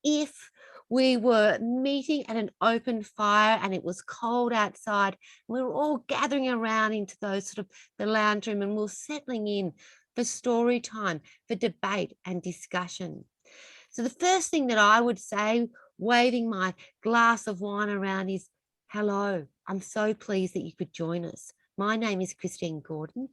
if we were meeting at an open fire and it was cold outside. We were all gathering around into those sort of the lounge room, and we were settling in for story time, for debate and discussion. So the first thing that I would say, waving my glass of wine around, is hello. I'm so pleased that you could join us. My name is Christine Gordon.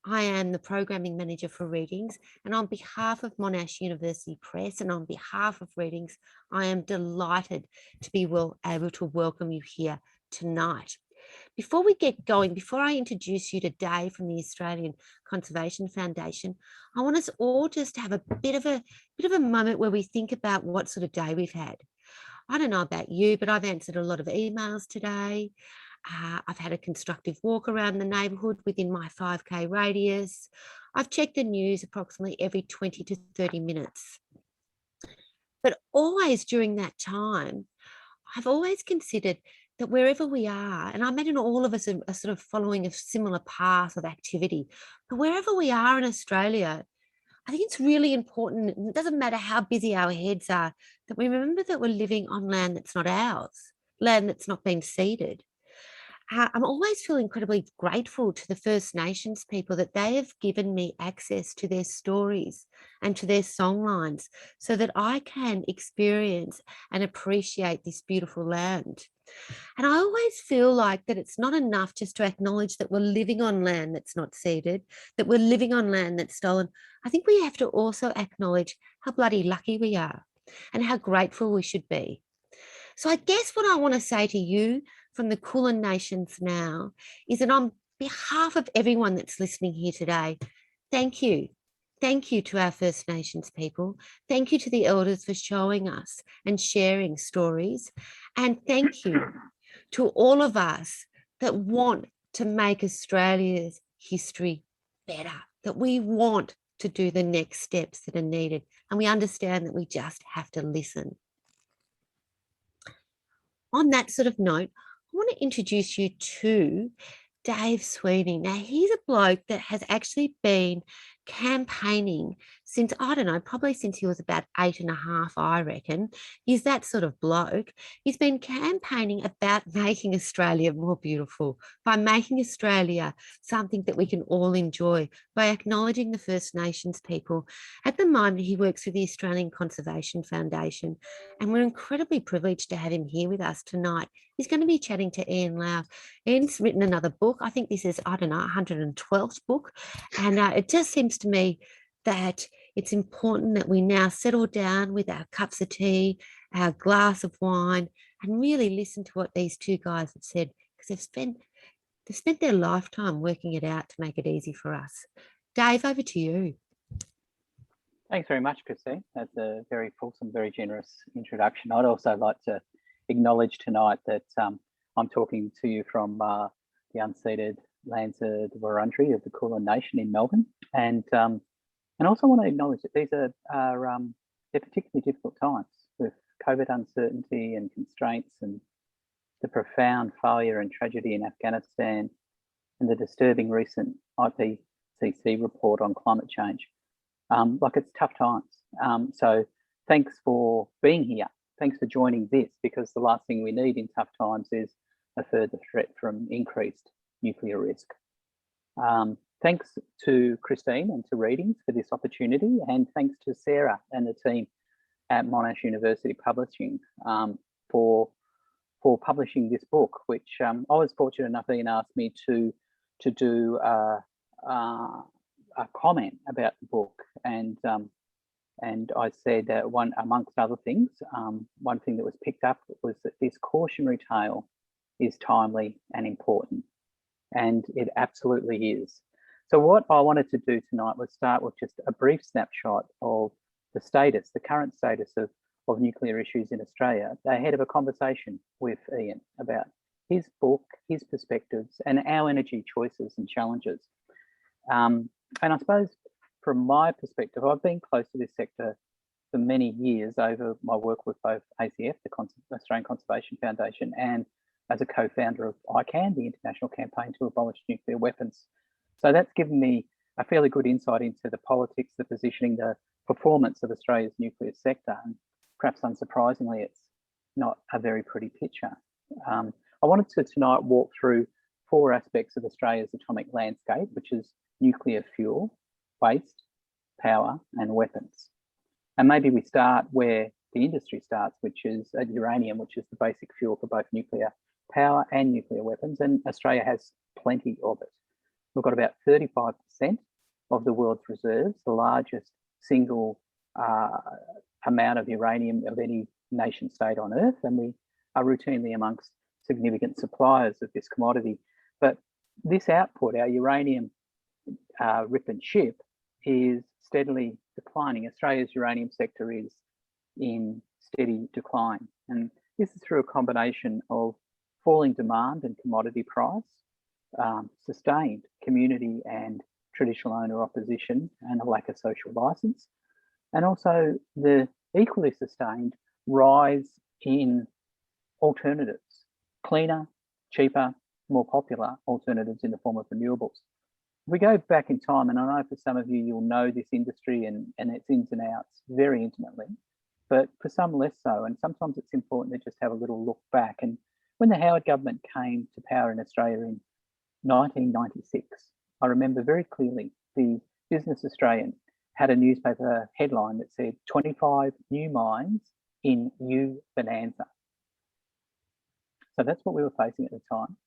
I am the programming manager for Readings, and on behalf of Monash University Press and on behalf of Readings, I am delighted to be able to welcome you here tonight. Before we get going, before I introduce you to Dave from the Australian Conservation Foundation, I want us all just to have a bit of a moment where we think about what sort of day we've had. I don't know about you, but I've answered a lot of emails today. I've had a constructive walk around the neighbourhood within my 5K radius. I've checked the news approximately every 20 to 30 minutes. But always during that time, I've always considered that wherever we are, and I imagine all of us are sort of following a similar path of activity, but wherever we are in Australia, I think it's really important, it doesn't matter how busy our heads are, that we remember that we're living on land that's not ours, land that's not been ceded. I'm always feel incredibly grateful to the First Nations people that they have given me access to their stories and to their songlines so that I can experience and appreciate this beautiful land. And I always feel like that it's not enough just to acknowledge that we're living on land that's not ceded, that we're living on land that's stolen. I think we have to also acknowledge how bloody lucky we are and how grateful we should be. So I guess what I want to say to you from the Kulin Nations now is that on behalf of everyone that's listening here today, thank you. Thank you to our First Nations people. Thank you to the elders for showing us and sharing stories. And thank you to all of us that want to make Australia's history better, that we want to do the next steps that are needed. And we understand that we just have to listen. On that sort of note, I want to introduce you to Dave Sweeney. Now, he's a bloke that has actually been campaigning since, I don't know, probably since he was about 8.5, I reckon. He's that sort of bloke. He's been campaigning about making Australia more beautiful, by making Australia something that we can all enjoy, by acknowledging the First Nations people. At the moment, he works with the Australian Conservation Foundation, and we're incredibly privileged to have him here with us tonight. He's going to be chatting to Ian Lowe. Ian's written another book. I think this is, I don't know, 112th book. And it just seems to me that it's important that we now settle down with our cups of tea, our glass of wine, and really listen to what these two guys have said, because they've spent their lifetime working it out to make it easy for us. Dave, over to you. Thanks very much, Christine. That's a very fulsome, very generous introduction. I'd also like to acknowledge tonight that I'm talking to you from the unceded lands of the Wurundjeri of the Kulin Nation in Melbourne, and also want to acknowledge that these are they're particularly difficult times with COVID uncertainty and constraints, and the profound failure and tragedy in Afghanistan, and the disturbing recent IPCC report on climate change. Like, it's tough times. So thanks for being here. Thanks for joining this, because the last thing we need in tough times is a further threat from increased nuclear risk. Thanks to Christine and to Readings for this opportunity, and thanks to Sarah and the team at Monash University Publishing for publishing this book, which I was fortunate enough, Ian asked me to do a comment about the book, and I said that one, amongst other things, one thing that was picked up was that this cautionary tale is timely and important, and it absolutely is. So what I wanted to do tonight was start with just a brief snapshot of the status, the current status of nuclear issues in Australia, ahead of a conversation with Ian about his book, his perspectives, and our energy choices and challenges. And I suppose from my perspective, I've been close to this sector for many years over my work with both ACF, the Australian Conservation Foundation, and as a co-founder of ICAN, the International Campaign to Abolish Nuclear Weapons. So that's given me a fairly good insight into the politics, the positioning, the performance of Australia's nuclear sector. And perhaps unsurprisingly, it's not a very pretty picture. I wanted to tonight walk through 4 aspects of Australia's atomic landscape, which is nuclear fuel, waste, power, and weapons. And maybe we start where the industry starts, which is at uranium, which is the basic fuel for both nuclear power and nuclear weapons. And Australia has plenty of it. We've got about 35% of the world's reserves, the largest single amount of uranium of any nation state on Earth, and we are routinely amongst significant suppliers of this commodity. But this output, our uranium rip and ship, is steadily declining. Australia's uranium sector is in steady decline, and this is through a combination of falling demand and commodity price, sustained community and traditional owner opposition, and a lack of social license, and also the equally sustained rise in alternatives, cleaner, cheaper, more popular alternatives in the form of renewables. If we go back in time, and I know for some of you, you'll know this industry and its ins and outs very intimately, but for some less so, and sometimes it's important to just have a little look back. And when the Howard government came to power in Australia in 1996, I remember very clearly the Business Australian had a newspaper headline that said 25 new mines in New Bonanza. So that's what we were facing at the time.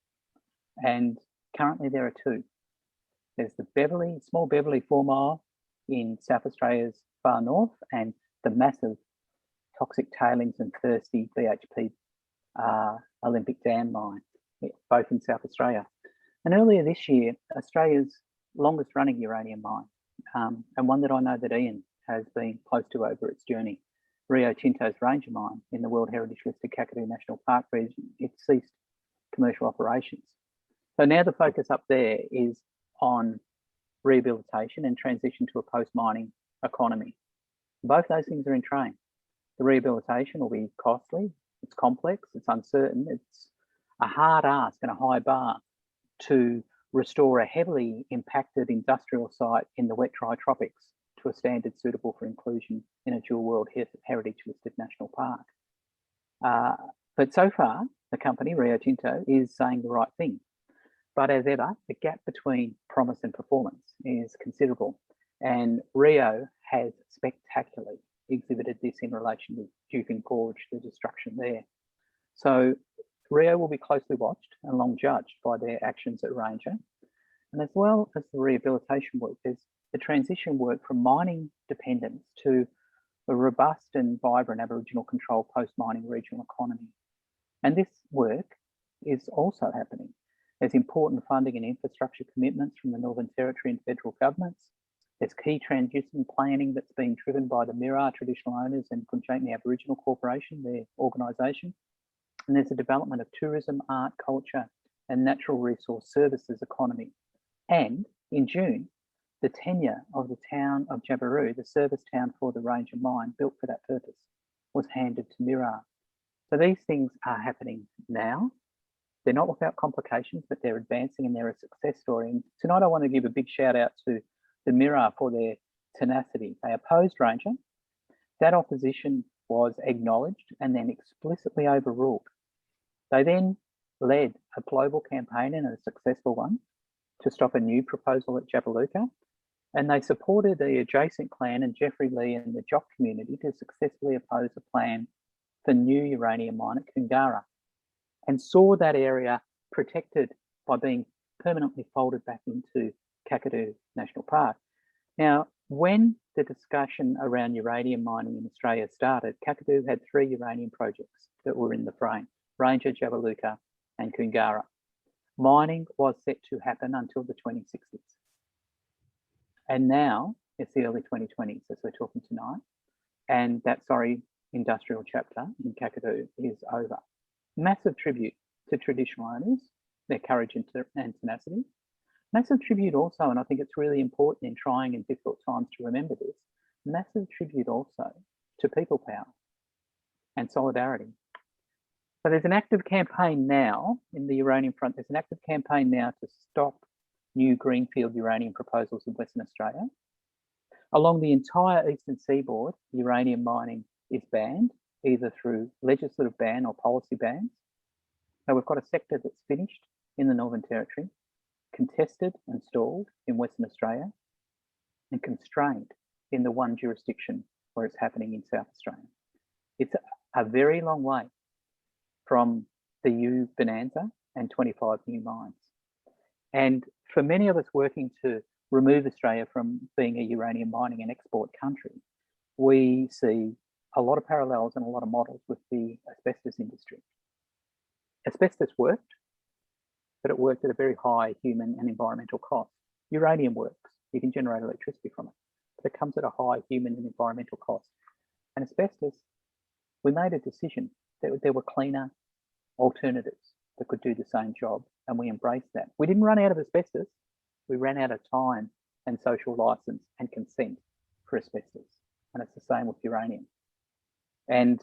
And currently there are 2. There's the small Beverley 4 Mile in South Australia's far north, and the massive toxic tailings and thirsty BHP Olympic Dam mine, both in South Australia. And earlier this year, Australia's longest running uranium mine, and one that I know that Ian has been close to over its journey, Rio Tinto's Ranger mine in the World Heritage listed Kakadu National Park region, it ceased commercial operations. So now the focus up there is on rehabilitation and transition to a post-mining economy. Both those things are in train. The rehabilitation will be costly, it's complex, it's uncertain, it's a hard ask and a high bar to restore a heavily impacted industrial site in the wet dry tropics to a standard suitable for inclusion in a dual World Heritage listed national park. But so far, the company, Rio Tinto, is saying the right thing. But as ever, the gap between promise and performance is considerable. And Rio has spectacularly exhibited this in relation to Juukan Gorge, the destruction there. So Rio will be closely watched and long judged by their actions at Ranger. And as well as the rehabilitation work, there's the transition work from mining dependence to a robust and vibrant Aboriginal controlled post-mining regional economy. And this work is also happening. There's important funding and infrastructure commitments from the Northern Territory and federal governments. There's key transition planning that's being driven by the Mirarr traditional owners and Kunjatni Aboriginal Corporation, their organisation. And there's a development of tourism, art, culture, and natural resource services economy. And in June, the tenure of the town of Jabiru, the service town for the Ranger mine built for that purpose, was handed to Mirarr. So these things are happening now. They're not without complications, but they're advancing and they're a success story. And tonight I want to give a big shout out to the Mirarr for their tenacity. They opposed Ranger. That opposition was acknowledged and then explicitly overruled. They then led a global campaign, and a successful one, to stop a new proposal at Jabiluka. And they supported the adjacent clan and Jeffrey Lee and the Jock community to successfully oppose a plan for new uranium mine at Kungara, and saw that area protected by being permanently folded back into Kakadu National Park. Now, when the discussion around uranium mining in Australia started, Kakadu had 3 uranium projects that were in the frame: Ranger, Jabiluka, and Kungara. Mining was set to happen until the 2060s. And now it's the early 2020s as we're talking tonight. And that industrial chapter in Kakadu is over. Massive tribute to traditional owners, their courage and tenacity. Massive tribute also, and I think it's really important in trying and difficult times to remember this, massive tribute also to people power and solidarity. So there's an active campaign now in the uranium front. There's an active campaign now to stop new greenfield uranium proposals in Western Australia. Along the entire eastern seaboard, uranium mining is banned, either through legislative ban or policy bans. So we've got a sector that's finished in the Northern Territory, contested and stalled in Western Australia, and constrained in the one jurisdiction where it's happening in South Australia. It's a very long way from the U bonanza and 25 new mines. And for many of us working to remove Australia from being a uranium mining and export country, we see a lot of parallels and a lot of models with the asbestos industry. Asbestos worked, but it worked at a very high human and environmental cost. Uranium works, you can generate electricity from it, but it comes at a high human and environmental cost. And asbestos, we made a decision that there were cleaner alternatives that could do the same job, and we embraced that. We didn't run out of asbestos, we ran out of time and social license and consent for asbestos. And it's the same with uranium. And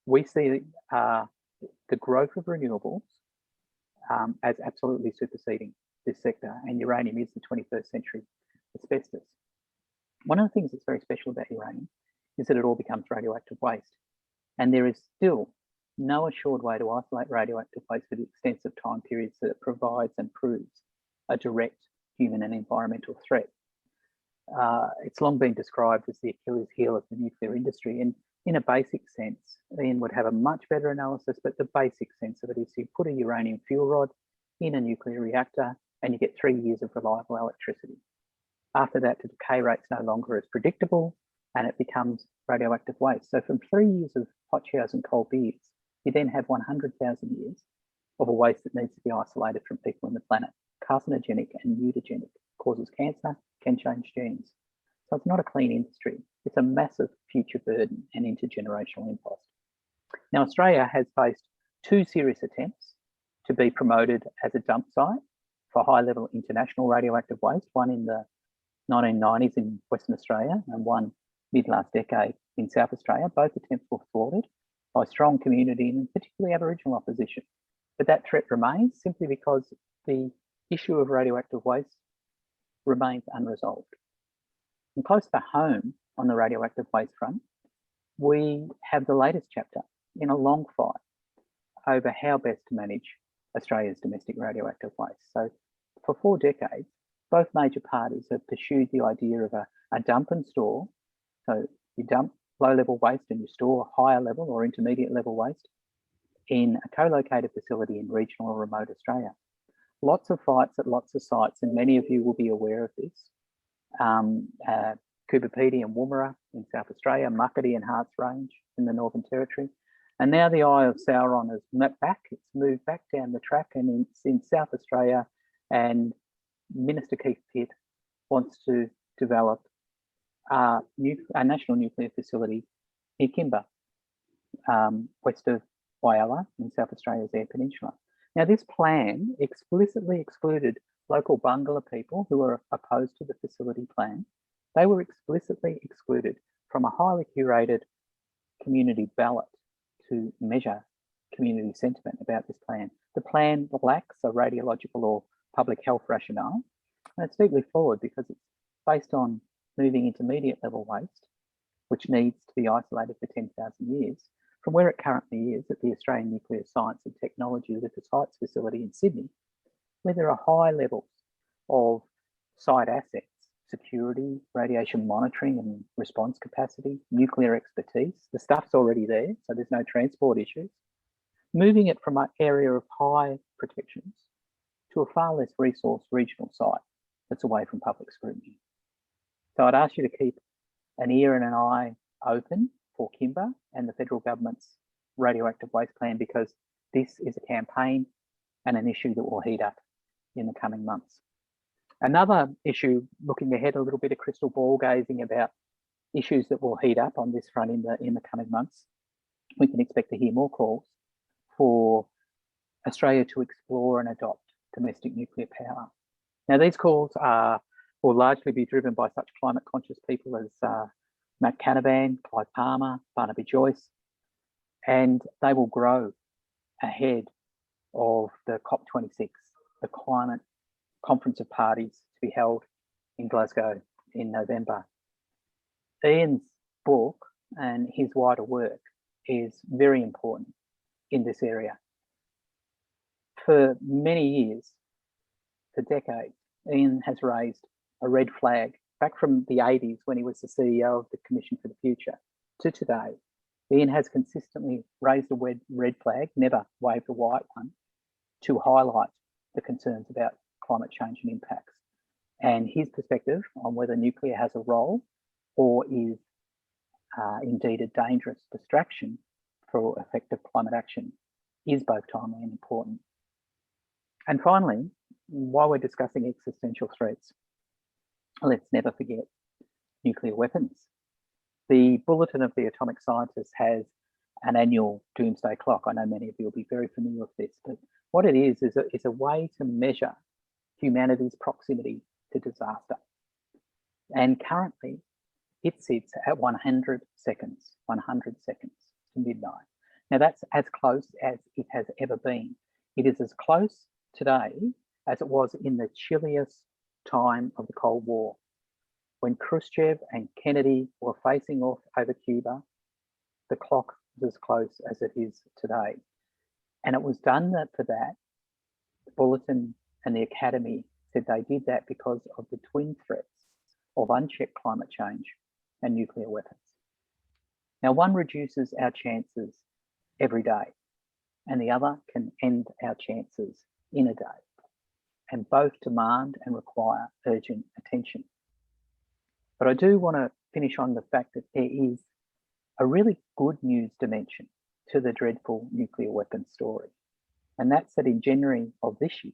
we see the growth of renewables as absolutely superseding this sector, and uranium is the 21st century asbestos. One of the things that's very special about uranium is that it all becomes radioactive waste. And there is still no assured way to isolate radioactive waste for the extensive time periods that it provides and proves a direct human and environmental threat. It's long been described as the Achilles heel of the nuclear industry. And in a basic sense, Ian would have a much better analysis, but the basic sense of it is you put a uranium fuel rod in a nuclear reactor and you get 3 years of reliable electricity. After that, the decay rate's no longer as predictable and it becomes radioactive waste. So from 3 years of hot showers and cold beers, you then have 100,000 years of a waste that needs to be isolated from people on the planet. Carcinogenic and mutagenic, causes cancer, can change genes. So it's not a clean industry. It's a massive future burden and intergenerational impost. Now, Australia has faced 2 serious attempts to be promoted as a dump site for high-level international radioactive waste, one in the 1990s in Western Australia and one mid-last decade in South Australia. Both attempts were thwarted by strong community and particularly Aboriginal opposition. But that threat remains simply because the issue of radioactive waste remains unresolved. And close to home on the radioactive waste front, we have the latest chapter in a long fight over how best to manage Australia's domestic radioactive waste. So for 4 decades, both major parties have pursued the idea of a dump and store. So you dump low-level waste and you store higher level or intermediate level waste in a co-located facility in regional or remote Australia. Lots of fights at lots of sites, and many of you will be aware of this. Cooperpedy and Woomera in South Australia, Muckaty and Harts Range in the Northern Territory. And now the Eye of Sauron has it's moved back down the track, and it's in South Australia, and Minister Keith Pitt wants to develop a national nuclear facility near Kimba, west of Whyalla in South Australia's Eyre Peninsula. Now, this plan explicitly excluded local Bangala people who were opposed to the facility plan. They were explicitly excluded from a highly curated community ballot to measure community sentiment about this plan. The plan lacks a radiological or public health rationale, and it's deeply flawed because it's based on moving intermediate level waste, which needs to be isolated for 10,000 years, from where it currently is at the Australian Nuclear Science and Technology Lucas Heights facility in Sydney, where there are high levels of site assets, security, radiation monitoring and response capacity, nuclear expertise. The stuff's already there, so there's no transport issues. Moving it from an area of high protections to a far less resourced regional site that's away from public scrutiny. So I'd ask you to keep an ear and an eye open for Kimba and the federal government's radioactive waste plan, because this is a campaign and an issue that will heat up in the coming months. Another issue, looking ahead a little bit of crystal ball gazing about issues that will heat up on this front in the coming months, we can expect to hear more calls for Australia to explore and adopt domestic nuclear power. Now, these calls will largely be driven by such climate conscious people as Matt Canavan, Clive Palmer, Barnaby Joyce, and they will grow ahead of the COP26, the climate conference of parties to be held in Glasgow in November. Ian's book and his wider work is very important in this area. For many years, for decades, Ian has raised a red flag back from the 80s when he was the CEO of the Commission for the Future to today. Ian has consistently raised a red flag, never waved a white one, to highlight the concerns about climate change and impacts. And his perspective on whether nuclear has a role or is indeed a dangerous distraction for effective climate action is both timely and important. And finally, while we're discussing existential threats, let's never forget nuclear weapons. The Bulletin of the Atomic Scientist has an annual doomsday clock. I know many of you will be very familiar with this, but what it is a way to measure humanity's proximity to disaster. And currently, it sits at 100 seconds to midnight. Now that's as close as it has ever been. It is as close today as it was in the chilliest time of the Cold War, when Khrushchev and Kennedy were facing off over Cuba. The clock was as close as it is today. And it was done for that. The Bulletin and the Academy said they did that because of the twin threats of unchecked climate change and nuclear weapons. Now, one reduces our chances every day, and the other can end our chances in a day. And both demand and require urgent attention. But I do want to finish on the fact that there is a really good news dimension to the dreadful nuclear weapons story. And that's that in January of this year,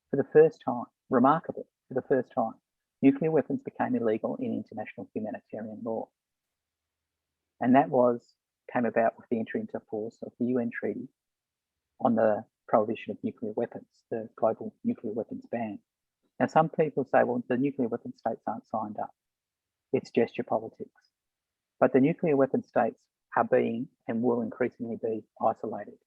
for the first time, remarkably, for the first time, nuclear weapons became illegal in international humanitarian law. And that came about with the entry into force of the UN Treaty on the prohibition of nuclear weapons, the global nuclear weapons ban. Now, some people say, well, the nuclear weapons states aren't signed up. It's gesture politics. But the nuclear weapons states are being and will increasingly be isolated.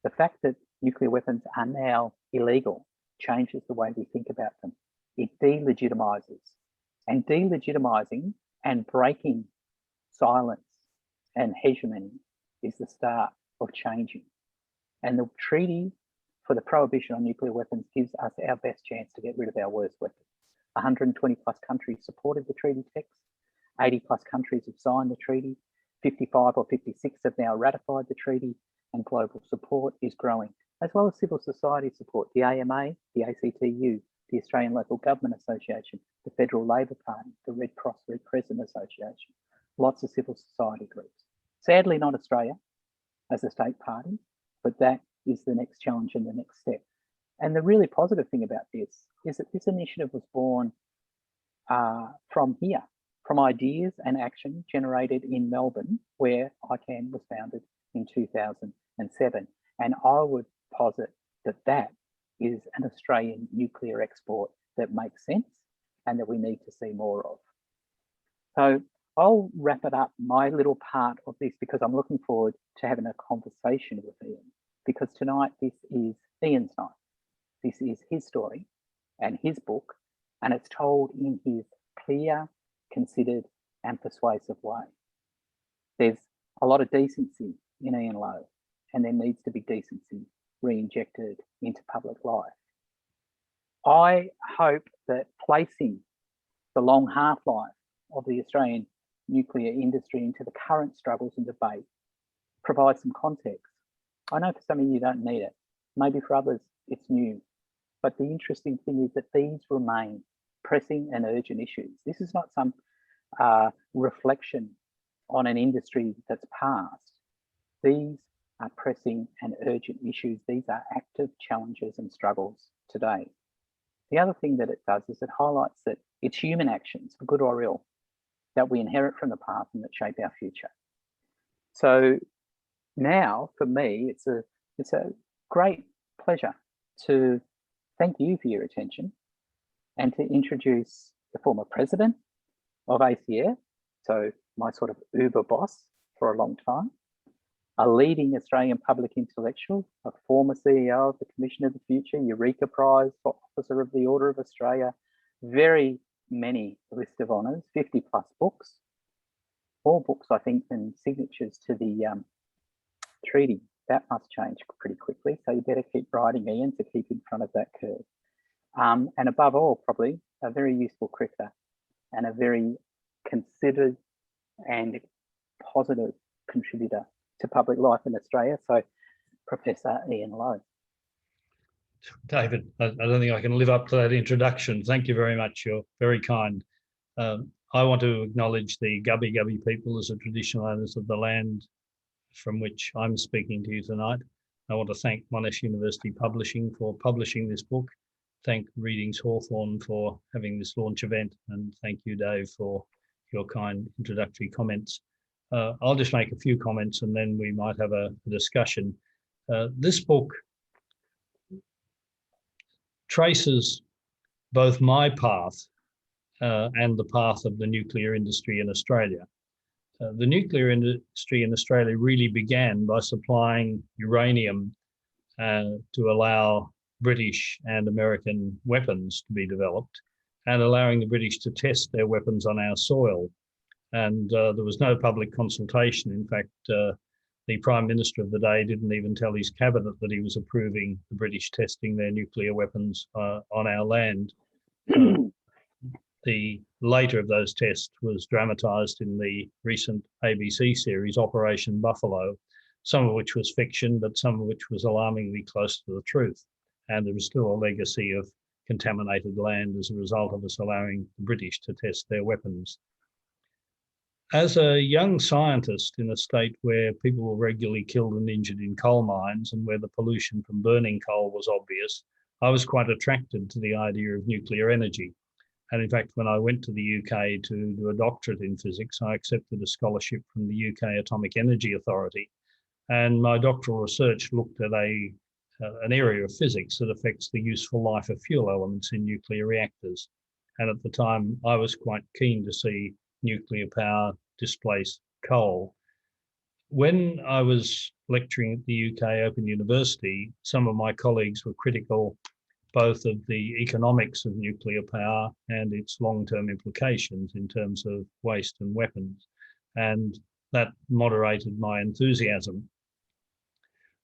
The fact that nuclear weapons are now illegal changes the way we think about them. It delegitimizes, and delegitimizing and breaking silence and hegemony is the start of changing. And the treaty for the prohibition on nuclear weapons gives us our best chance to get rid of our worst weapons. 120 plus countries supported the treaty text. 80 plus countries have signed the treaty. 55 or 56 have now ratified the treaty, and global support is growing, as well as civil society support. The AMA, the ACTU, the Australian Local Government Association, the Federal Labor Party, the Red Cross Red Crescent Association, lots of civil society groups. Sadly, not Australia as a state party, but that is the next challenge and the next step. And the really positive thing about this is that this initiative was born from here, from ideas and action generated in Melbourne, where ICAN was founded in 2007. And I would posit that that is an Australian nuclear export that makes sense and that we need to see more of. So I'll wrap it up, my little part of this, because I'm looking forward to having a conversation with Ian, because tonight this is Ian's night. This is his story and his book, and it's told in his clear, considered and persuasive way. There's a lot of decency in Ian Lowe, and there needs to be decency re-injected into public life. I hope that placing the long half-life of the Australian nuclear industry into the current struggles and debate provides some context. I know for some of you don't need it. Maybe for others it's new. But the interesting thing is that these remain pressing and urgent issues. This is not some reflection on an industry that's past. These are pressing and urgent issues. These are active challenges and struggles today. The other thing that it does is it highlights that it's human actions, for good or ill, that we inherit from the past and that shape our future. So now, for me, it's a great pleasure to thank you for your attention and to introduce the former president of ACF, so my sort of Uber boss for a long time, a leading Australian public intellectual, a former CEO of the Commission of the Future, Eureka Prize for Officer of the Order of Australia, very many list of honours, 50 plus books, more books I think than signatures to the treaty. That must change pretty quickly. So you better keep riding, Ian, to keep in front of that curve. And above all, probably a very useful cricketer and a very considered and positive contributor to public life in Australia. So Professor Ian Lowe. David, I don't think I can live up to that introduction. Thank you very much. You're very kind. I want to acknowledge the Gubbi Gubbi people as the traditional owners of the land from which I'm speaking to you tonight. I want to thank Monash University Publishing for publishing this book. Thank Readings Hawthorne for having this launch event, and thank you, Dave, for your kind introductory comments. I'll just make a few comments and then we might have a discussion. This book traces both my path and the path of the nuclear industry in Australia. The nuclear industry in Australia really began by supplying uranium to allow British and American weapons to be developed and allowing the British to test their weapons on our soil. And there was no public consultation. In fact, the Prime Minister of the day didn't even tell his cabinet that he was approving the British testing their nuclear weapons on our land. The later of those tests was dramatised in the recent ABC series, Operation Buffalo, some of which was fiction, but some of which was alarmingly close to the truth. And there is still a legacy of contaminated land as a result of us allowing the British to test their weapons. As a young scientist in a state where people were regularly killed and injured in coal mines and where the pollution from burning coal was obvious, I was quite attracted to the idea of nuclear energy. And in fact, when I went to the UK to do a doctorate in physics, I accepted a scholarship from the UK Atomic Energy Authority. And my doctoral research looked at an area of physics that affects the useful life of fuel elements in nuclear reactors. And at the time, I was quite keen to see nuclear power displace coal. When I was lecturing at the UK Open University, some of my colleagues were critical both of the economics of nuclear power and its long-term implications in terms of waste and weapons. And that moderated my enthusiasm.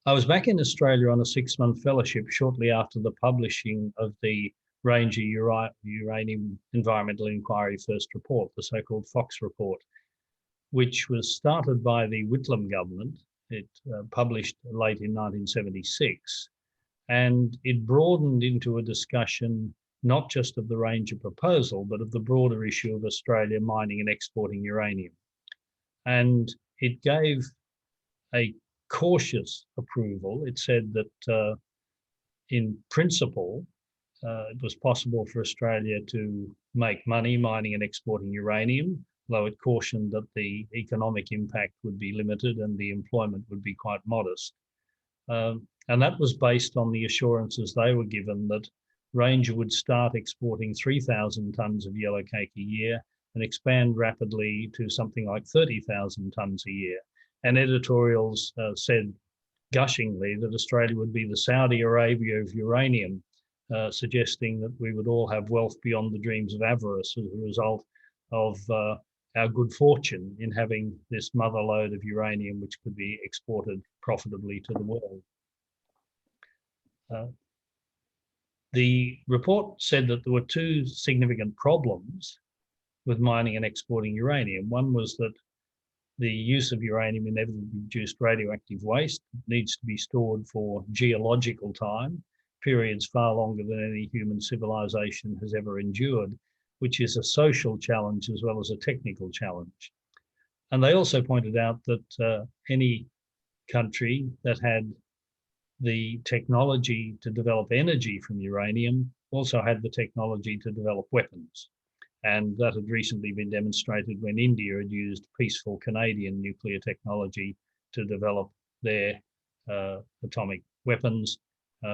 I was back in Australia on a 6-month fellowship shortly after the publishing of the Ranger Uranium Environmental Inquiry First Report, the so-called Fox Report, which was started by the Whitlam government. It published late in 1976, and it broadened into a discussion not just of the Ranger proposal, but of the broader issue of Australia mining and exporting uranium. And it gave a cautious approval. It said that in principle, it was possible for Australia to make money mining and exporting uranium, though it cautioned that the economic impact would be limited and the employment would be quite modest. And that was based on the assurances they were given that Ranger would start exporting 3,000 tonnes of yellowcake a year and expand rapidly to something like 30,000 tonnes a year. And editorials said gushingly that Australia would be the Saudi Arabia of uranium, suggesting that we would all have wealth beyond the dreams of avarice as a result of our good fortune in having this mother lode of uranium which could be exported profitably to the world. The report said that there were two significant problems with mining and exporting uranium. One was that the use of uranium inevitably produced radioactive waste. It needs to be stored for geological time, periods far longer than any human civilization has ever endured, which is a social challenge as well as a technical challenge. And they also pointed out that any country that had the technology to develop energy from uranium also had the technology to develop weapons. And that had recently been demonstrated when India had used peaceful Canadian nuclear technology to develop their atomic weapons,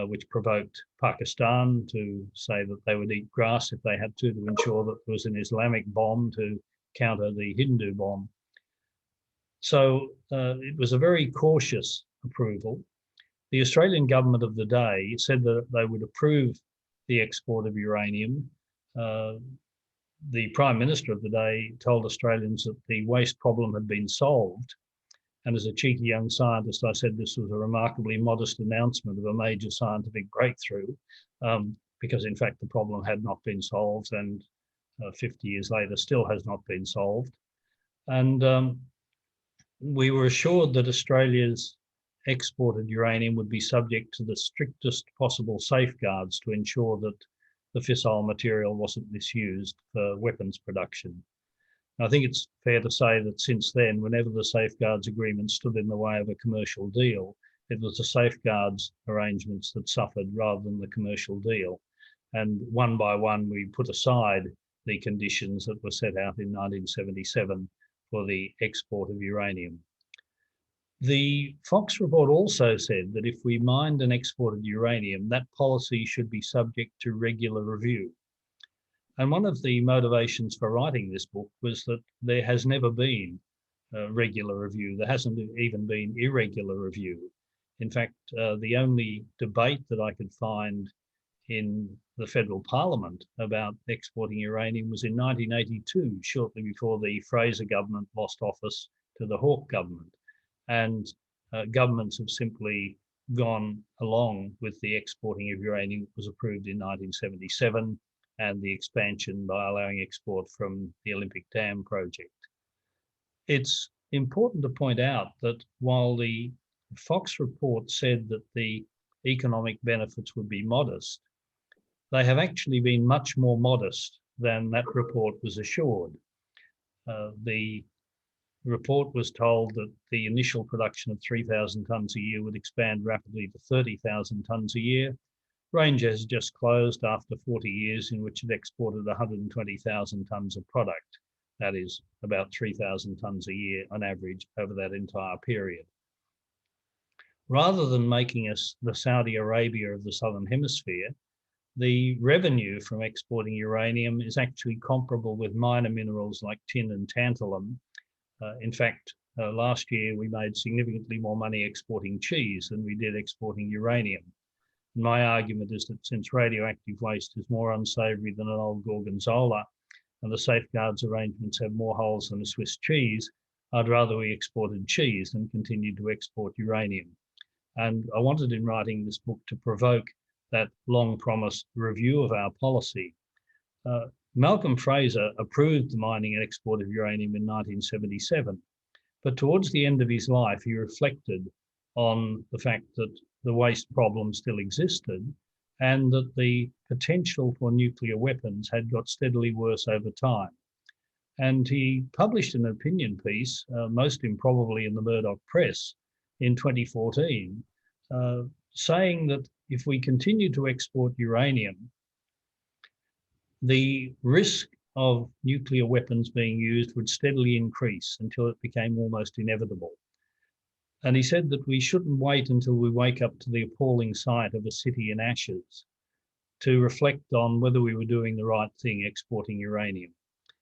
which provoked Pakistan to say that they would eat grass if they had to ensure that there was an Islamic bomb to counter the Hindu bomb. So it was a very cautious approval. The Australian government of the day said that they would approve the export of uranium. The Prime Minister of the day told Australians that the waste problem had been solved. And as a cheeky young scientist, I said this was a remarkably modest announcement of a major scientific breakthrough, because in fact the problem had not been solved, and 50 years later still has not been solved. And we were assured that Australia's exported uranium would be subject to the strictest possible safeguards to ensure that the fissile material wasn't misused for weapons production. I think it's fair to say that since then, whenever the safeguards agreement stood in the way of a commercial deal, it was the safeguards arrangements that suffered rather than the commercial deal. And one by one, we put aside the conditions that were set out in 1977 for the export of uranium. The Fox report also said that if we mined and exported uranium, that policy should be subject to regular review. And one of the motivations for writing this book was that there has never been a regular review. There hasn't even been irregular review. In fact, the only debate that I could find in the federal parliament about exporting uranium was in 1982, shortly before the Fraser government lost office to the Hawke government. And governments have simply gone along with the exporting of uranium that was approved in 1977 and the expansion by allowing export from the Olympic Dam project. It's important to point out that while the Fox report said that the economic benefits would be modest, they have actually been much more modest than that report was assured. The report was told that the initial production of 3,000 tonnes a year would expand rapidly to 30,000 tonnes a year. Ranger has just closed after 40 years in which it exported 120,000 tonnes of product. That is about 3,000 tonnes a year on average over that entire period. Rather than making us the Saudi Arabia of the Southern Hemisphere, the revenue from exporting uranium is actually comparable with minor minerals like tin and tantalum. In fact, last year we made significantly more money exporting cheese than we did exporting uranium. And my argument is that since radioactive waste is more unsavoury than an old gorgonzola, and the safeguards arrangements have more holes than a Swiss cheese, I'd rather we exported cheese than continued to export uranium. And I wanted in writing this book to provoke that long-promised review of our policy. Malcolm Fraser approved the mining and export of uranium in 1977, but towards the end of his life, he reflected on the fact that the waste problem still existed and that the potential for nuclear weapons had got steadily worse over time. And he published an opinion piece, most improbably in the Murdoch Press, in 2014, saying that if we continue to export uranium, the risk of nuclear weapons being used would steadily increase until it became almost inevitable. And he said that we shouldn't wait until we wake up to the appalling sight of a city in ashes to reflect on whether we were doing the right thing exporting uranium.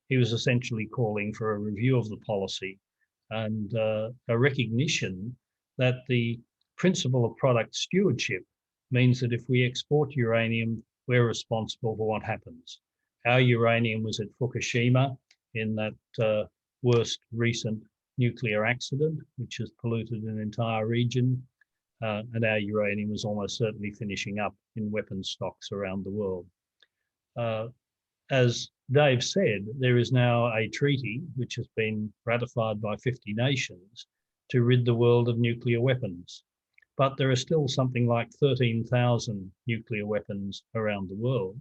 He was essentially calling for a review of the policy and a recognition that the principle of product stewardship means that if we export uranium, we're responsible for what happens. Our uranium was at Fukushima in that worst recent nuclear accident, which has polluted an entire region, and our uranium is almost certainly finishing up in weapons stocks around the world. As Dave said, there is now a treaty which has been ratified by 50 nations to rid the world of nuclear weapons. But there are still something like 13,000 nuclear weapons around the world.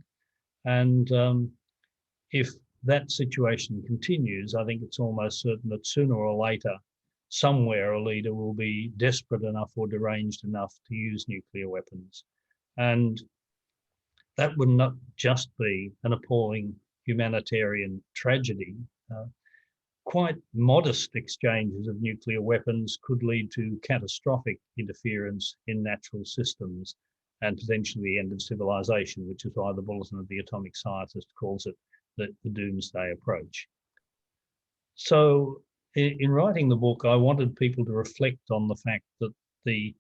And if that situation continues, I think it's almost certain that sooner or later, somewhere a leader will be desperate enough or deranged enough to use nuclear weapons. And that would not just be an appalling humanitarian tragedy. Quite modest exchanges of nuclear weapons could lead to catastrophic interference in natural systems and potentially the end of civilization, which is why the Bulletin of the Atomic Scientist calls it the doomsday approach. So in writing the book, I wanted people to reflect on the fact that the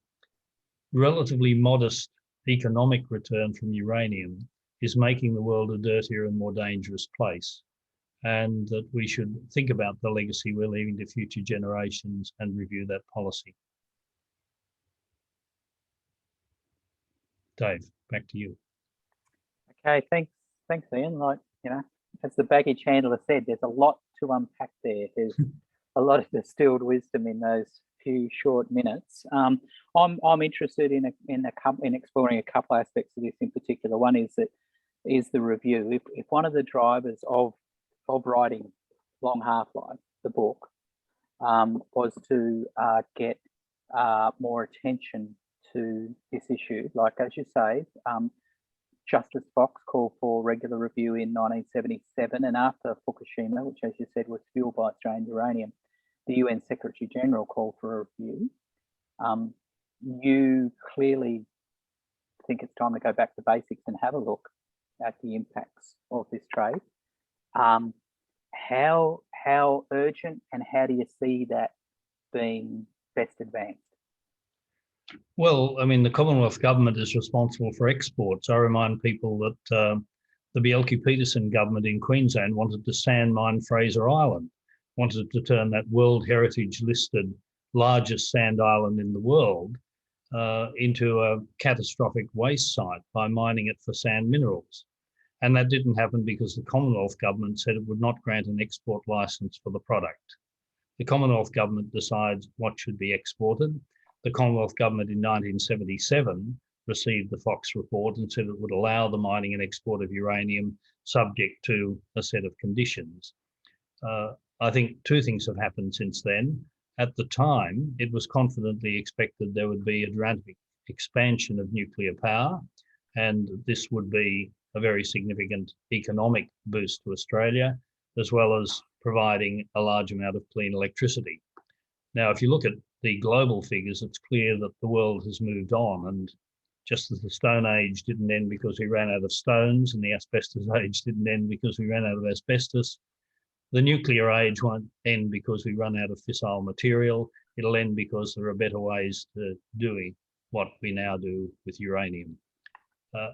relatively modest economic return from uranium is making the world a dirtier and more dangerous place. and that we should think about the legacy we're leaving to future generations and review that policy. Dave, back to you. Okay, thanks, Ian. Like, you know, as the baggage handler said, there's a lot to unpack there. There's a lot of distilled wisdom in those few short minutes. I'm interested in exploring a couple aspects of this in particular. One is the review. If one of the drivers of writing Long Half-Life, the book, was to get more attention to this issue, like as you say, Justice Fox called for regular review in 1977, and after Fukushima, which as you said was fueled by Australian uranium, the UN Secretary General called for a review. You clearly think it's time to go back to basics and have a look at the impacts of this trade. How urgent and how do you see that being best advanced? Well, I mean, the Commonwealth Government is responsible for exports. I remind people that the Bjelke-Petersen government in Queensland wanted to sand mine Fraser Island, wanted to turn that World Heritage listed largest sand island in the world into a catastrophic waste site by mining it for sand minerals. And that didn't happen because the Commonwealth Government said it would not grant an export licence for the product. The Commonwealth Government decides what should be exported. The Commonwealth Government in 1977 received the Fox report and said it would allow the mining and export of uranium subject to a set of conditions. I think two things have happened since then. At the time, it was confidently expected there would be a dramatic expansion of nuclear power, and this would be a very significant economic boost to Australia, as well as providing a large amount of clean electricity. Now, if you look at the global figures, it's clear that the world has moved on, and just as the Stone Age didn't end because we ran out of stones and the asbestos age didn't end because we ran out of asbestos, the nuclear age won't end because we run out of fissile material. It'll end because there are better ways to doing what we now do with uranium.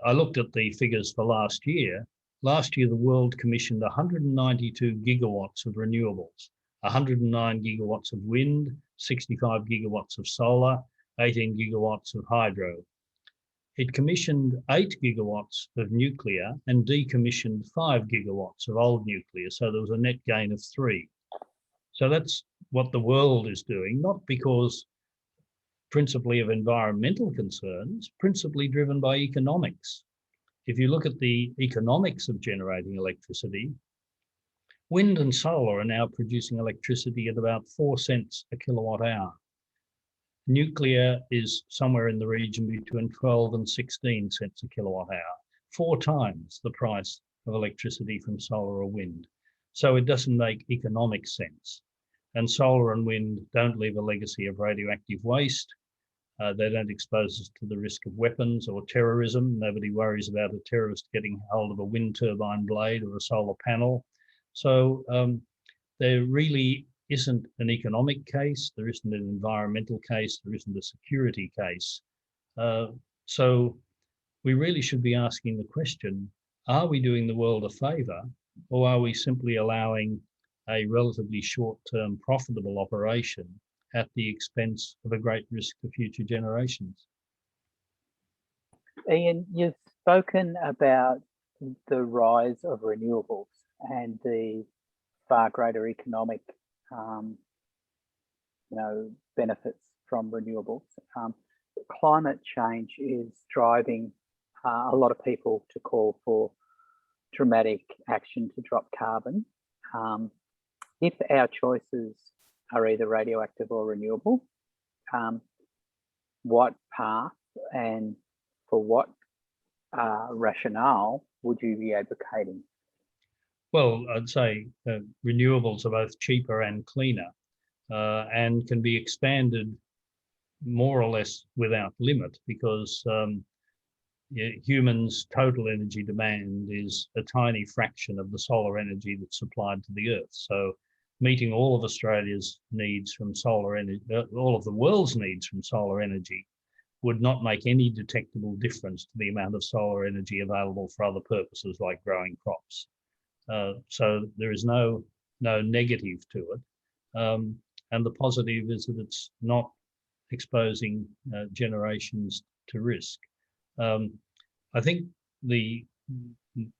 I looked at the figures for last year. Last year, the world commissioned 192 gigawatts of renewables, 109 gigawatts of wind, 65 gigawatts of solar, 18 gigawatts of hydro. It commissioned 8 gigawatts of nuclear and decommissioned 5 gigawatts of old nuclear. So there was a net gain of 3. So that's what the world is doing, not because principally of environmental concerns, principally driven by economics. If you look at the economics of generating electricity, wind and solar are now producing electricity at about 4 cents a kilowatt hour. Nuclear is somewhere in the region between 12 and 16 cents a kilowatt hour, 4 times the price of electricity from solar or wind. So it doesn't make economic sense. And solar and wind don't leave a legacy of radioactive waste. They don't expose us to the risk of weapons or terrorism. Nobody worries about a terrorist getting hold of a wind turbine blade or a solar panel. So there really isn't an economic case, there isn't an environmental case, there isn't a security case. So we really should be asking the question, are we doing the world a favour, or are we simply allowing a relatively short-term profitable operation at the expense of a great risk to future generations? Ian, you've spoken about the rise of renewables and the far greater economic benefits from renewables. Climate change is driving a lot of people to call for dramatic action to drop carbon. If our choices are either radioactive or renewable, what path and for what rationale would you be advocating? Well, I'd say renewables are both cheaper and cleaner and can be expanded more or less without limit, because humans' total energy demand is a tiny fraction of the solar energy that's supplied to the Earth. So meeting all of Australia's needs from solar energy, all of the world's needs from solar energy, would not make any detectable difference to the amount of solar energy available for other purposes like growing crops. So there is no negative to it. And the positive is that it's not exposing generations to risk. I think the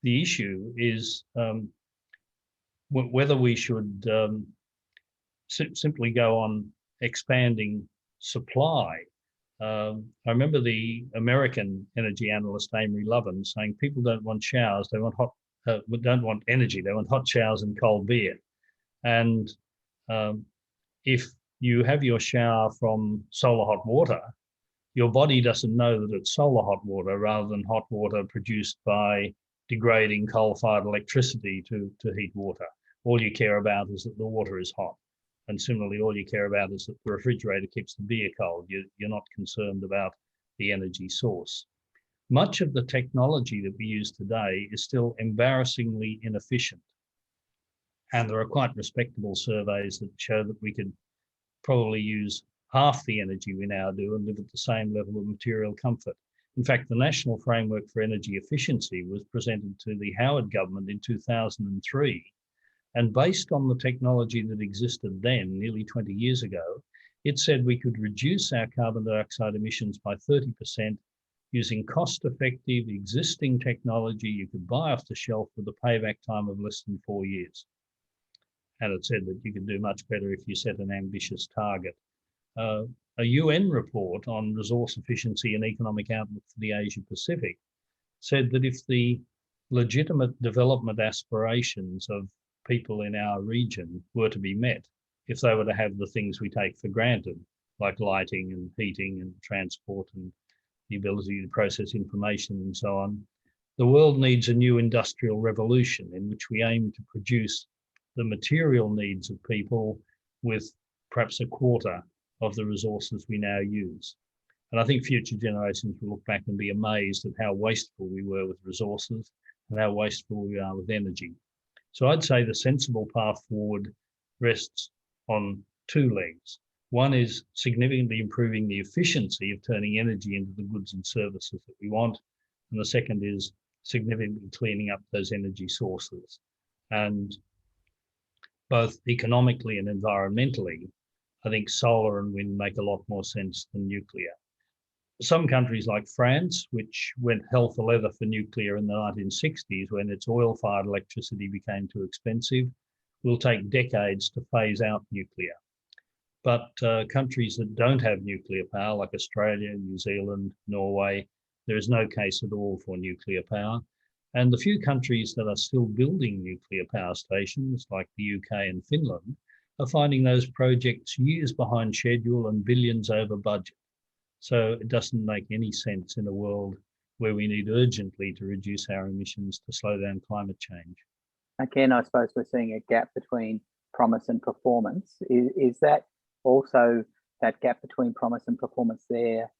issue is whether we should simply go on expanding supply. I remember the American energy analyst Amory Lovin saying people don't want showers, they want don't want energy, they want hot showers and cold beer. And if you have your shower from solar hot water, your body doesn't know that it's solar hot water rather than hot water produced by degrading coal-fired electricity to heat water. All you care about is that the water is hot. And similarly, all you care about is that the refrigerator keeps the beer cold. You're not concerned about the energy source. Much of the technology that we use today is still embarrassingly inefficient. And there are quite respectable surveys that show that we could probably use half the energy we now do and live at the same level of material comfort. In fact, the National Framework for Energy Efficiency was presented to the Howard government in 2003. And based on the technology that existed then, nearly 20 years ago, it said we could reduce our carbon dioxide emissions by 30% using cost-effective existing technology you could buy off the shelf with a payback time of less than 4 years. And it said that you could do much better if you set an ambitious target. A UN report on resource efficiency and economic outlook for the Asia Pacific said that if the legitimate development aspirations of people in our region were to be met, if they were to have the things we take for granted, like lighting and heating and transport and the ability to process information and so on, the world needs a new industrial revolution in which we aim to produce the material needs of people with perhaps a quarter of the resources we now use. And I think future generations will look back and be amazed at how wasteful we were with resources and how wasteful we are with energy. So I'd say the sensible path forward rests on two legs. One is significantly improving the efficiency of turning energy into the goods and services that we want. And the second is significantly cleaning up those energy sources. And both economically and environmentally, I think solar and wind make a lot more sense than nuclear. Some countries like France, which went hell for leather for nuclear in the 1960s when its oil-fired electricity became too expensive, will take decades to phase out nuclear. But countries that don't have nuclear power, like Australia, New Zealand, Norway, there is no case at all for nuclear power. And the few countries that are still building nuclear power stations, like the UK and Finland, are finding those projects years behind schedule and billions over budget. So it doesn't make any sense in a world where we need urgently to reduce our emissions to slow down climate change. Again, I suppose we're seeing a gap between promise and performance. Is that also that gap between promise and performance there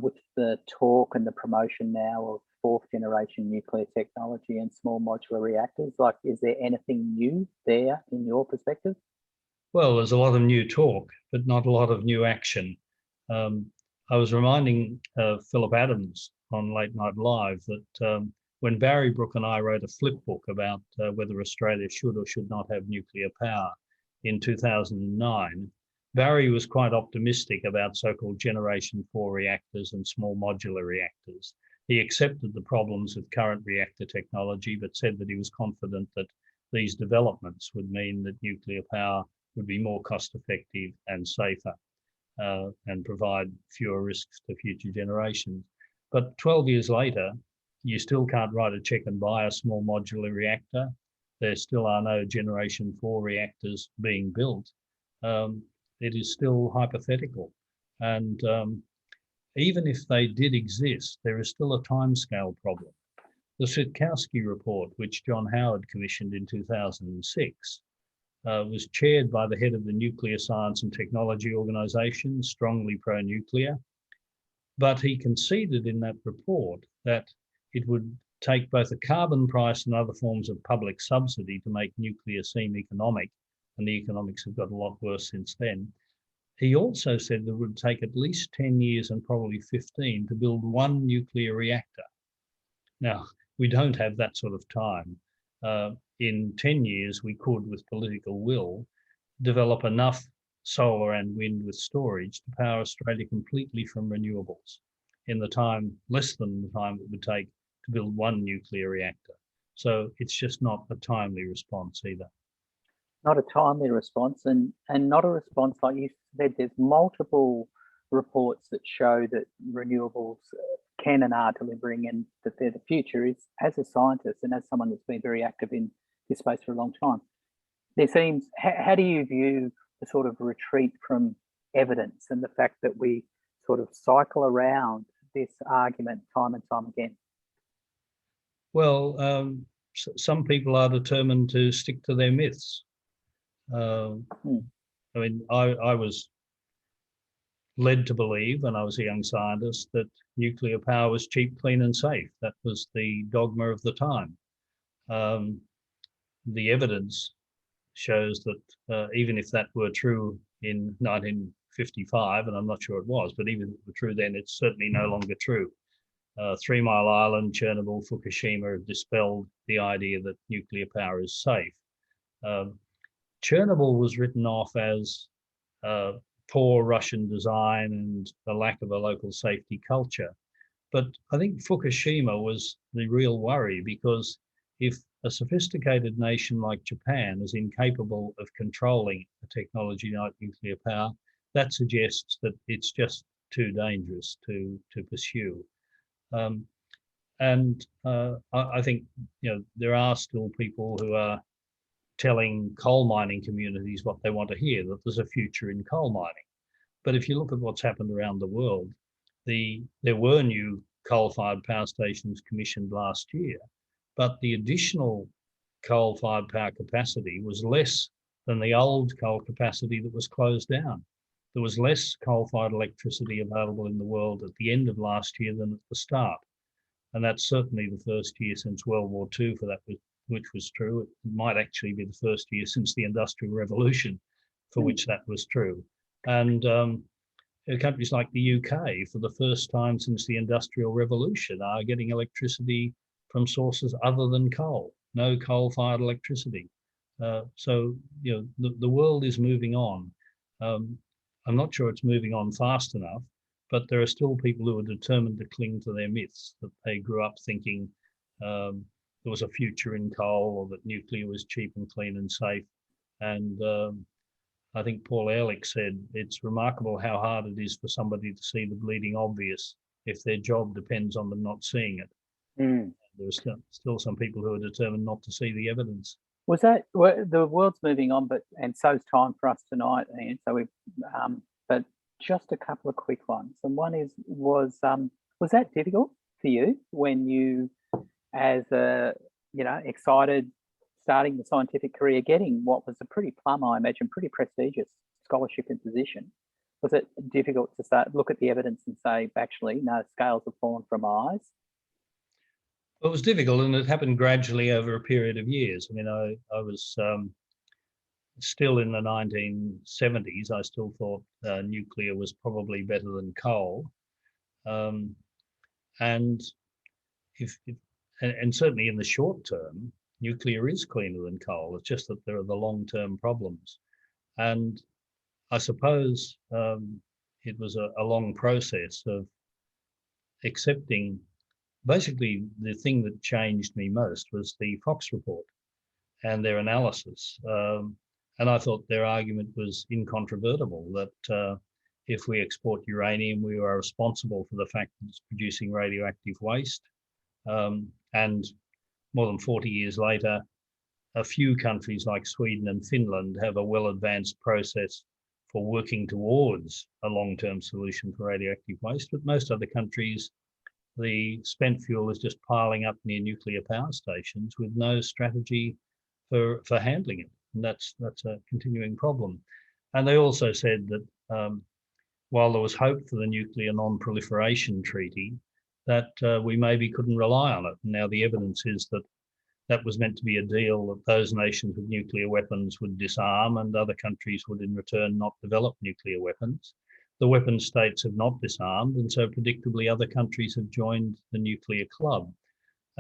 with the talk and the promotion now of fourth generation nuclear technology and small modular reactors? Like, is there anything new there in your perspective? Well, there's a lot of new talk, but not a lot of new action. I was reminding Philip Adams on Late Night Live that when Barry Brook and I wrote a flip book about whether Australia should or should not have nuclear power in 2009, Barry was quite optimistic about so-called Generation 4 reactors and small modular reactors. He accepted the problems with current reactor technology, but said that he was confident that these developments would mean that nuclear power would be more cost-effective and safer and provide fewer risks to future generations. But 12 years later, you still can't write a check and buy a small modular reactor. There still are no Generation 4 reactors being built. It is still hypothetical. And even if they did exist, there is still a timescale problem. The Sitkowski report, which John Howard commissioned in 2006, was chaired by the head of the Nuclear Science and Technology Organisation, strongly pro-nuclear. But he conceded in that report that it would take both a carbon price and other forms of public subsidy to make nuclear seem economic, and the economics have got a lot worse since then. He also said that it would take at least 10 years and probably 15 to build one nuclear reactor. Now, we don't have that sort of time. in 10 years, we could, with political will, develop enough solar and wind with storage to power Australia completely from renewables in the time, less than the time it would take to build one nuclear reactor. So it's just not a timely response either. Not a timely response, and not a response, like you said, there's multiple reports that show that renewables can and are delivering, and that they're the future. Is, as a scientist and as someone that's been very active in this space for a long time, there seems, how do you view the sort of retreat from evidence and the fact that we sort of cycle around this argument time and time again? Well, some people are determined to stick to their myths. I mean, I was led to believe when I was a young scientist that nuclear power was cheap, clean and safe. That was the dogma of the time. The evidence shows that even if that were true in 1955, and I'm not sure it was, but even if it were true then, it's certainly no longer true. 3 Mile Island, Chernobyl, Fukushima have dispelled the idea that nuclear power is safe. Chernobyl was written off as poor Russian design and the lack of a local safety culture. But I think Fukushima was the real worry, because if a sophisticated nation like Japan is incapable of controlling a technology like nuclear power, that suggests that it's just too dangerous to pursue. I think, you know, there are still people who are telling coal mining communities what they want to hear, that there's a future in coal mining. But if you look at what's happened around the world, there were new coal-fired power stations commissioned last year, but the additional coal-fired power capacity was less than the old coal capacity that was closed down. There was less coal-fired electricity available in the world at the end of last year than at the start. And that's certainly the first year since World War II for that, which was true. It might actually be the first year since the Industrial Revolution for which that was true. And countries like the UK, for the first time since the Industrial Revolution, are getting electricity from sources other than coal, no coal-fired electricity. So, you know, the world is moving on. I'm not sure it's moving on fast enough, but there are still people who are determined to cling to their myths, that they grew up thinking there was a future in coal, or that nuclear was cheap and clean and safe. And I think Paul Ehrlich said, it's remarkable how hard it is for somebody to see the bleeding obvious if their job depends on them not seeing it. There are still some people who are determined not to see the evidence. Was that, well, the world's moving on, and so is time for us tonight, and so we, but just a couple of quick ones. And one is, was that difficult for you when you, as a, you know, excited, starting the scientific career, getting what was a pretty plum, I imagine, pretty prestigious scholarship and position? Was it difficult to look at the evidence and say, actually, no, scales have fallen from my eyes? It was difficult, and it happened gradually over a period of years. I mean, I was still in the 1970s. I still thought nuclear was probably better than coal, and certainly in the short term, nuclear is cleaner than coal. It's just that there are the long-term problems, and I suppose it was a long process of accepting. Basically, the thing that changed me most was the Fox report and their analysis. And I thought their argument was incontrovertible, that if we export uranium, we are responsible for the fact that it's producing radioactive waste. And more than 40 years later, a few countries like Sweden and Finland have a well-advanced process for working towards a long-term solution for radioactive waste, but most other countries, the spent fuel is just piling up near nuclear power stations with no strategy for handling it. And that's a continuing problem. And they also said that while there was hope for the nuclear non-proliferation treaty, that we maybe couldn't rely on it. Now the evidence is that that was meant to be a deal that those nations with nuclear weapons would disarm, and other countries would in return not develop nuclear weapons. The weapon states have not disarmed, and so predictably other countries have joined the nuclear club.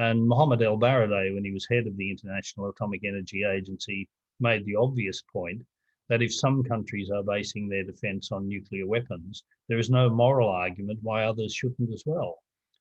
And Mohammed El-Baradei, when he was head of the International Atomic Energy Agency, made the obvious point that if some countries are basing their defence on nuclear weapons, there is no moral argument why others shouldn't as well.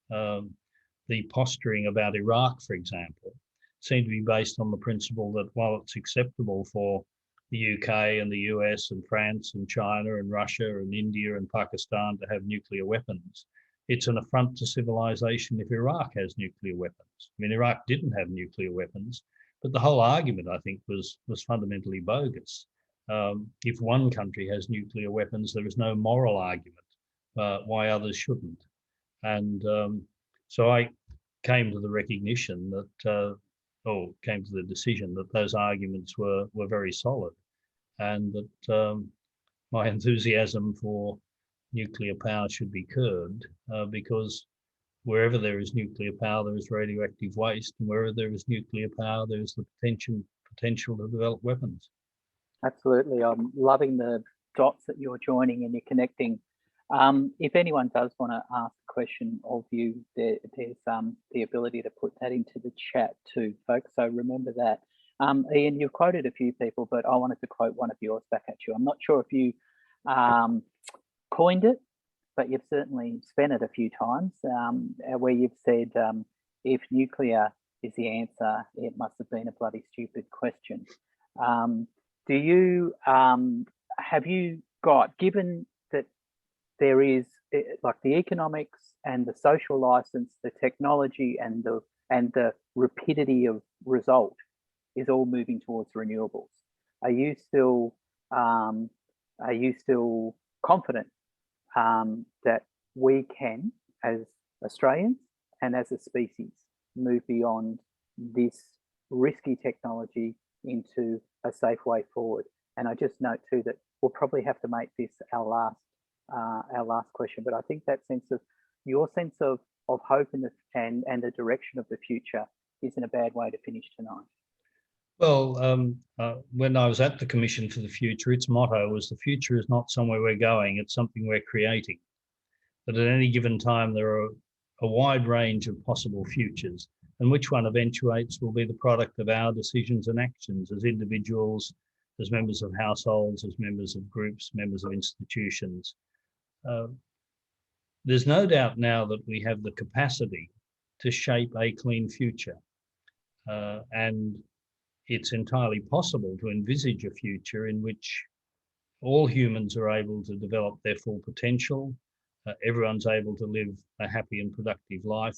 The posturing about Iraq, for example, seemed to be based on the principle that while it's acceptable for the UK and the US and France and China and Russia and India and Pakistan to have nuclear weapons, it's an affront to civilization if Iraq has nuclear weapons. I mean, Iraq didn't have nuclear weapons, but the whole argument, I think, was fundamentally bogus. If one country has nuclear weapons, there is no moral argument why others shouldn't. And so I came to the recognition that, came to the decision that those arguments were very solid, and that my enthusiasm for nuclear power should be curbed, because wherever there is nuclear power, there is radioactive waste, and wherever there is nuclear power, there is the potential to develop weapons. Absolutely. I'm loving the dots that you're joining and you're connecting. If anyone does want to ask a question of you, there's the ability to put that into the chat too, folks. So remember that. Ian, you've quoted a few people, but I wanted to quote one of yours back at you. I'm not sure if you coined it, but you've certainly spent it a few times, where you've said, if nuclear is the answer, it must have been a bloody stupid question. Do you, have you got, given that there is like the economics and the social license, the technology and the rapidity of result is all moving towards renewables, are you still confident that we can, as Australians and as a species, move beyond this risky technology into a safe way forward? And I just note too that we'll probably have to make this our last question, but I think that your sense of hope and the direction of the future isn't a bad way to finish tonight. Well, when I was at the Commission for the Future, its motto was, the future is not somewhere we're going, it's something we're creating. That at any given time, there are a wide range of possible futures, and which one eventuates will be the product of our decisions and actions as individuals, as members of households, as members of groups, members of institutions. There's no doubt now that we have the capacity to shape a clean future. And it's entirely possible to envisage a future in which all humans are able to develop their full potential, everyone's able to live a happy and productive life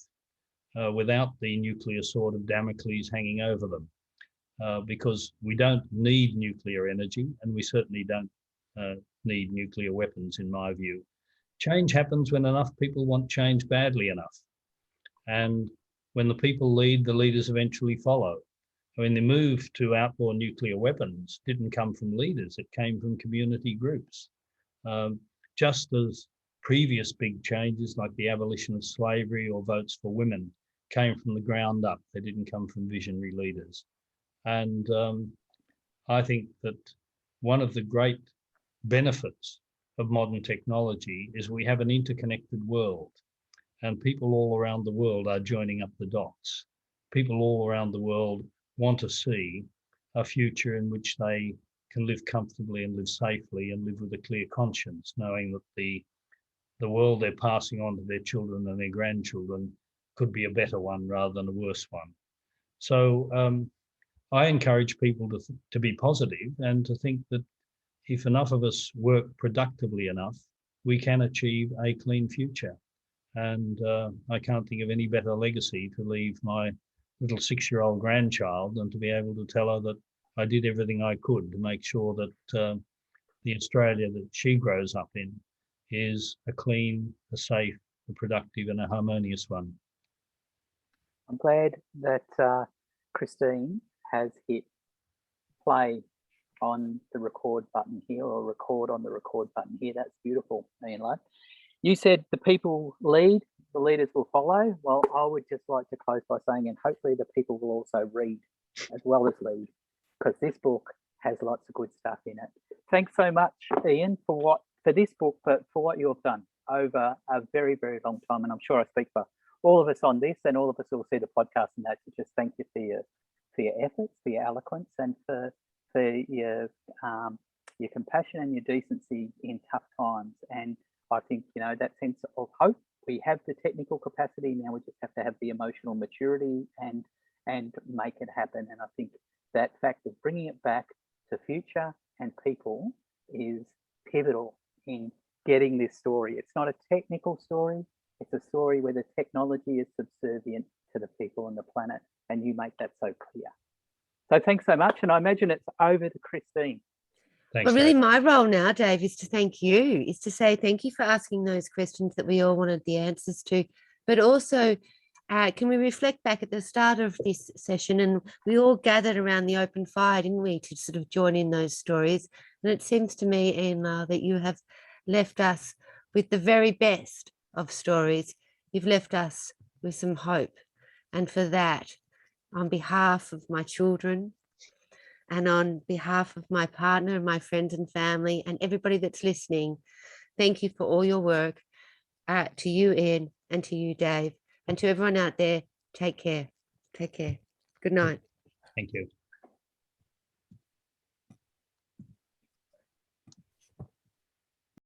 without the nuclear sword of Damocles hanging over them. Because we don't need nuclear energy, and we certainly don't need nuclear weapons, in my view. Change happens when enough people want change badly enough. And when the people lead, the leaders eventually follow. I mean, the move to outlaw nuclear weapons didn't come from leaders, it came from community groups. Just as previous big changes like the abolition of slavery or votes for women came from the ground up, they didn't come from visionary leaders. And I think that one of the great benefits of modern technology is we have an interconnected world, and people all around the world are joining up the dots. People all around the world want to see a future in which they can live comfortably and live safely and live with a clear conscience, knowing that the world they're passing on to their children and their grandchildren could be a better one rather than a worse one. So I encourage people to be positive and to think that if enough of us work productively enough, we can achieve a clean future. And I can't think of any better legacy to leave my little 6-year-old grandchild than to be able to tell her that I did everything I could to make sure that the Australia that she grows up in is a clean, a safe, a productive and a harmonious one. I'm glad that Christine has hit play on the record button here, or record on the record button here. That's beautiful, Ian Lowe. You said the people lead, the leaders will follow. Well, I would just like to close by saying, and hopefully the people will also read as well as lead, because this book has lots of good stuff in it. Thanks so much, Ian, for this book, but for what you've done over a very, very long time. And I'm sure I speak for all of us on this, and all of us will see the podcast and that, to just thank you for your efforts, for your eloquence, and for your compassion and your decency in tough times. And I think, you know, that sense of hope, we have the technical capacity, now we just have to have the emotional maturity and make it happen. And I think that fact of bringing it back to future and people is pivotal in getting this story. It's not a technical story, it's a story where the technology is subservient to the people and the planet, and you make that so clear. So thanks so much, and I imagine it's over to Christine. Thanks, Well, really, Dave. my role now, Dave, is to thank you, is to say thank you for asking those questions that we all wanted the answers to, but also can we reflect back at the start of this session, and we all gathered around the open fire, didn't we, to sort of join in those stories. And it seems to me, Ian Lowe, that you have left us with the very best of stories. You've left us with some hope. And for that, on behalf of my children and on behalf of my partner and my friends and family and everybody that's listening, thank you for all your work. To you, Ian, and to you, Dave, and to everyone out there, take care. Take care. Good night. Thank you.